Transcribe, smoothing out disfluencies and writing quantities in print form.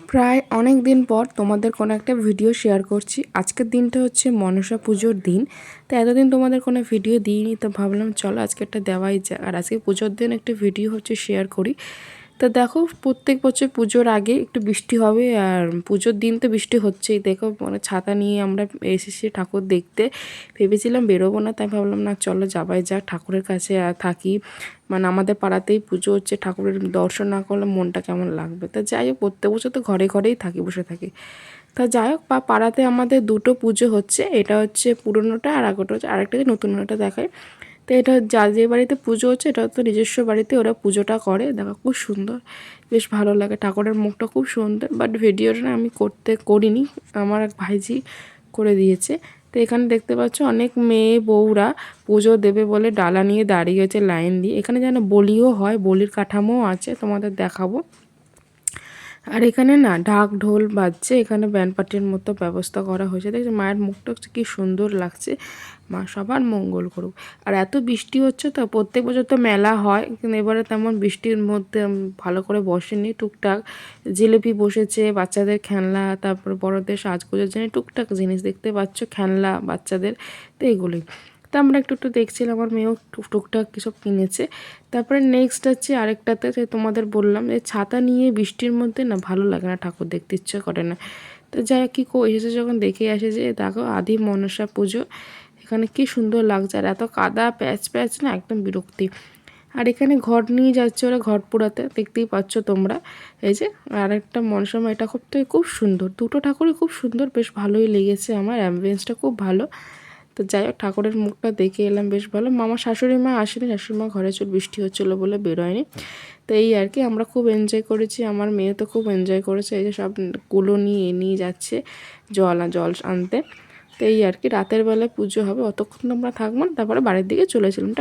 প্রায় অনেক দিন পর তোমাদের কোনো একটা ভিডিও শেয়ার করছি। আজকের দিনটা হচ্ছে মনসা পুজোর দিন। তো এতদিন তোমাদের কোনো ভিডিও দিইনি, তো ভাবলাম চলো আজকে একটা দেওয়াই যায়। আর আজকে পুজোর দিন একটা ভিডিও হচ্ছে শেয়ার করি। তো দেখো, প্রত্যেক বছর পুজোর আগে একটু বৃষ্টি হবে, আর পুজোর দিন তো বৃষ্টি হচ্ছেই। দেখো মানে ছাতা নিয়ে আমরা এসেছি ঠাকুর দেখতে। ভেবেছিলাম বেরোবো না, তাই ভাবলাম না চলো যাবাই যাক, ঠাকুরের কাছে থাকি। মানে আমাদের পাড়াতেই পুজো হচ্ছে, ঠাকুরের দর্শন না করলে মনটা কেমন লাগবে। তা যাই হোক, প্রত্যেক বছর তো ঘরে ঘরেই থাকি, বসে থাকি। তা যাই হোক, পাড়াতে আমাদের দুটো পুজো হচ্ছে। এটা হচ্ছে পুরোনোটা, আর আগোটা হচ্ছে আরেকটা যে নতুনটা দেখায়। তো এটা যে বাড়িতে পুজো হচ্ছে, এটা তো নিজস্ব বাড়িতে ওরা পুজোটা করে। দেখো খুব সুন্দর, বেশ ভালো লাগে, ঠাকুরের মুখটা খুব সুন্দর। বাট ভিডিওটা না আমি করিনি, আমার এক ভাইজি করে দিয়েছে। তো এখানে দেখতে পাচ্ছ অনেক মেয়ে বউরা পুজো দেবে বলে ডালা নিয়ে দাঁড়িয়েছে লাইন দিয়ে। এখানে যেন বলিও হয়, বলির কাঠামোও আছে, তোমাদের দেখাবো। আর এখানে না ঢাক ঢোল বাজছে, এখানে ব্যান্ড পার্টির মতো ব্যবস্থা করা হয়েছে। দেখছি মায়ের মুখটা কি সুন্দর লাগছে, মা সবার মঙ্গল করুক। আর এত বৃষ্টি হচ্ছে, তো প্রত্যেক বছর তো মেলা হয়, কিন্তু এবারে তেমন বৃষ্টির মধ্যে ভালো করে বসেনি। টুকটাক জিলিপি বসেছে, বাচ্চাদের খেলনা, তারপর বড়দের সাজগোজের জন্য টুকটাক জিনিস দেখতে পাচ্ছ, খেলনা বাচ্চাদের, তো এগুলোই। তো আমরা একটু একটু দেখছিলাম, আমার মেয়েও টুকটাক কিছু কিনেছে। তারপরে নেক্সট হচ্ছে আরেকটাতে, যে তোমাদের বললাম যে ছাতা নিয়ে বৃষ্টির মধ্যে না ভালো লাগে না, ঠাকুর দেখতে ইচ্ছে করে না। তো যাই হোক, কী এসেছে যখন দেখে আসে যে দেখো আদি মনসা পুজো, এখানে কি সুন্দর লাগছে। আর এত কাদা প্যাচ প্যাচ না, একদম বিরক্তি। আর এখানে ঘট নিয়ে যাচ্ছে ওরা, ঘট পোড়াতে, দেখতেই পাচ্ছ তোমরা। এই যে আরেকটা মনসা মা, এটা খুব সুন্দর, দুটো ঠাকুরই খুব সুন্দর, বেশ ভালোই লেগেছে আমার, অ্যাম্বিয়েন্সটা খুব ভালো। তো যাই হোক, ঠাকুরের মুখটা দেখে এলাম, বেশ ভালো। আমার শাশুড়ি মা আসেনি, শাশুড়ি মা ঘরে বৃষ্টি হচ্ছিলো বলে বেরোয়নি। তো এই আর কি, আমরা খুব এনজয় করেছি, আমার মেয়ে তো খুব এনজয় করেছে। এই যে সব কুলো নিয়ে নিয়ে যাচ্ছে জল আনতে। তো এই আর কি, রাতের বেলায় পুজো হবে, অতক্ষণ আমরা থাকবো না, তারপরে বাড়ির দিকে চলেছিলাম।